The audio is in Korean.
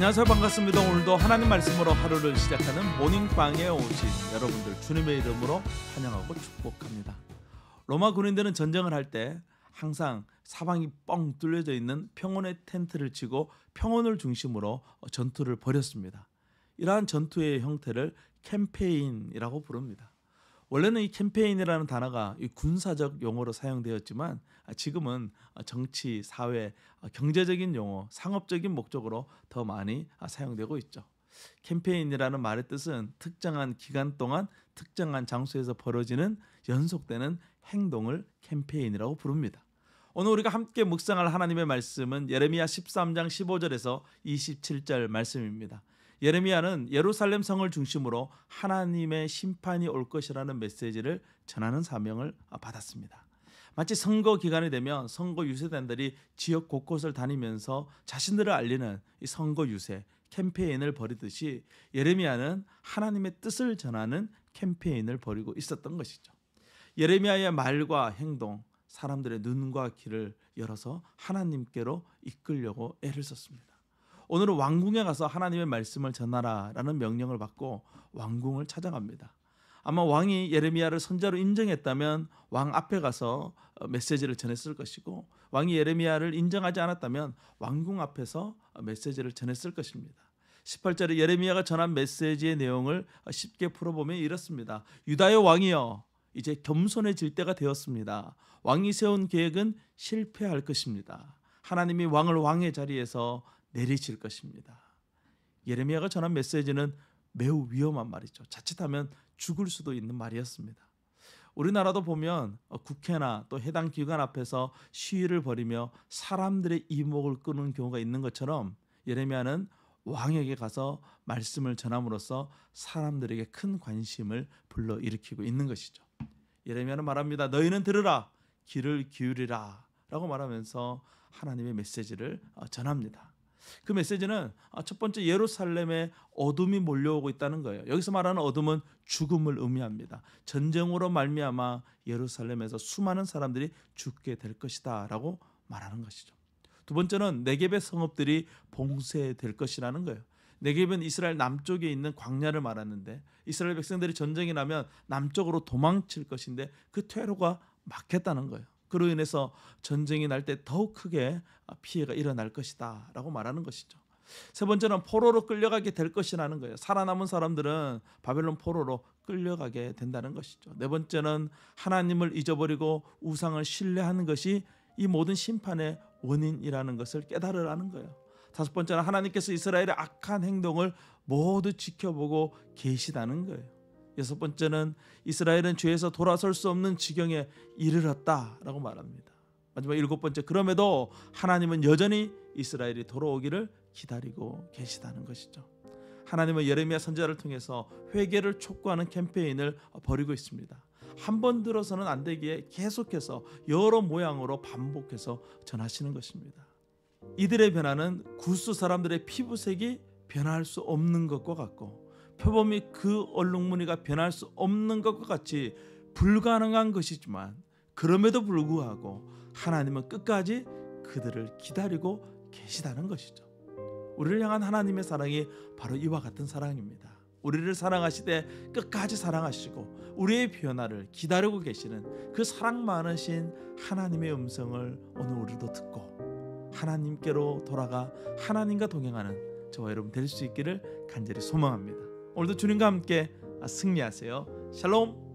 안녕하세요. 반갑습니다. 오늘도 하나님 말씀으로 하루를 시작하는 모닝빵에 오신 여러분들 주님의 이름으로 환영하고 축복합니다. 로마 군인들은 전쟁을 할 때 항상 사방이 뻥 뚫려져 있는 평원의 텐트를 치고 평원을 중심으로 전투를 벌였습니다. 이러한 전투의 형태를 캠페인이라고 부릅니다. 원래는 이 캠페인이라는 단어가 군사적 용어로 사용되었지만 지금은 정치, 사회, 경제적인 용어, 상업적인 목적으로 더 많이 사용되고 있죠. 캠페인이라는 말의 뜻은 특정한 기간 동안 특정한 장소에서 벌어지는 연속되는 행동을 캠페인이라고 부릅니다. 오늘 우리가 함께 묵상할 하나님의 말씀은 예레미야 13장 15절에서 27절 말씀입니다. 예레미야는 예루살렘 성을 중심으로 하나님의 심판이 올 것이라는 메시지를 전하는 사명을 받았습니다. 마치 선거 기간이 되면 선거 유세단들이 지역 곳곳을 다니면서 자신들을 알리는 이 선거 유세 캠페인을 벌이듯이 예레미야는 하나님의 뜻을 전하는 캠페인을 벌이고 있었던 것이죠. 예레미야의 말과 행동, 사람들의 눈과 귀를 열어서 하나님께로 이끌려고 애를 썼습니다. 오늘은 왕궁에 가서 하나님의 말씀을 전하라라는 명령을 받고 왕궁을 찾아갑니다. 아마 왕이 예레미야를 선자로 인정했다면 왕 앞에 가서 메시지를 전했을 것이고, 왕이 예레미야를 인정하지 않았다면 왕궁 앞에서 메시지를 전했을 것입니다. 18절에 예레미야가 전한 메시지의 내용을 쉽게 풀어보면 이렇습니다. 유다의 왕이여, 이제 겸손해질 때가 되었습니다. 왕이 세운 계획은 실패할 것입니다. 하나님이 왕을 왕의 자리에서 내리실 것입니다. 예레미야가 전한 메시지는 매우 위험한 말이죠. 자칫하면 죽을 수도 있는 말이었습니다. 우리나라도 보면 국회나 또 해당 기관 앞에서 시위를 벌이며 사람들의 이목을 끄는 경우가 있는 것처럼 예레미야는 왕에게 가서 말씀을 전함으로써 사람들에게 큰 관심을 불러일으키고 있는 것이죠. 예레미야는 말합니다. 너희는 들으라, 귀를 기울이라 라고 말하면서 하나님의 메시지를 전합니다. 그 메시지는 첫 번째 예루살렘에 어둠이 몰려오고 있다는 거예요. 여기서 말하는 어둠은 죽음을 의미합니다. 전쟁으로 말미암아 예루살렘에서 수많은 사람들이 죽게 될 것이다 라고 말하는 것이죠. 두 번째는 네겝의 성읍들이 봉쇄될 것이라는 거예요. 네겝은 이스라엘 남쪽에 있는 광야를 말하는데 이스라엘 백성들이 전쟁이 나면 남쪽으로 도망칠 것인데 그 퇴로가 막혔다는 거예요. 그로 인해서 전쟁이 날 때 더욱 크게 피해가 일어날 것이다 라고 말하는 것이죠. 세 번째는 포로로 끌려가게 될 것이라는 거예요. 살아남은 사람들은 바벨론 포로로 끌려가게 된다는 것이죠. 네 번째는 하나님을 잊어버리고 우상을 신뢰하는 것이 이 모든 심판의 원인이라는 것을 깨달으라는 거예요. 다섯 번째는 하나님께서 이스라엘의 악한 행동을 모두 지켜보고 계시다는 거예요. 여섯 번째는 이스라엘은 죄에서 돌아설 수 없는 지경에 이르렀다라고 말합니다. 마지막 일곱 번째, 그럼에도 하나님은 여전히 이스라엘이 돌아오기를 기다리고 계시다는 것이죠. 하나님은 예레미야 선지자를 통해서 회개를 촉구하는 캠페인을 벌이고 있습니다. 한 번 들어서는 안 되기에 계속해서 여러 모양으로 반복해서 전하시는 것입니다. 이들의 변화는 구스 사람들의 피부색이 변할 수 없는 것과 같고 표범이 그 얼룩무늬가 변할 수 없는 것과 같이 불가능한 것이지만 그럼에도 불구하고 하나님은 끝까지 그들을 기다리고 계시다는 것이죠. 우리를 향한 하나님의 사랑이 바로 이와 같은 사랑입니다. 우리를 사랑하시되 끝까지 사랑하시고 우리의 변화를 기다리고 계시는 그 사랑 많으신 하나님의 음성을 오늘 우리도 듣고 하나님께로 돌아가 하나님과 동행하는 저와 여러분 될 수 있기를 간절히 소망합니다. 오늘도 주님과 함께 승리하세요. 샬롬.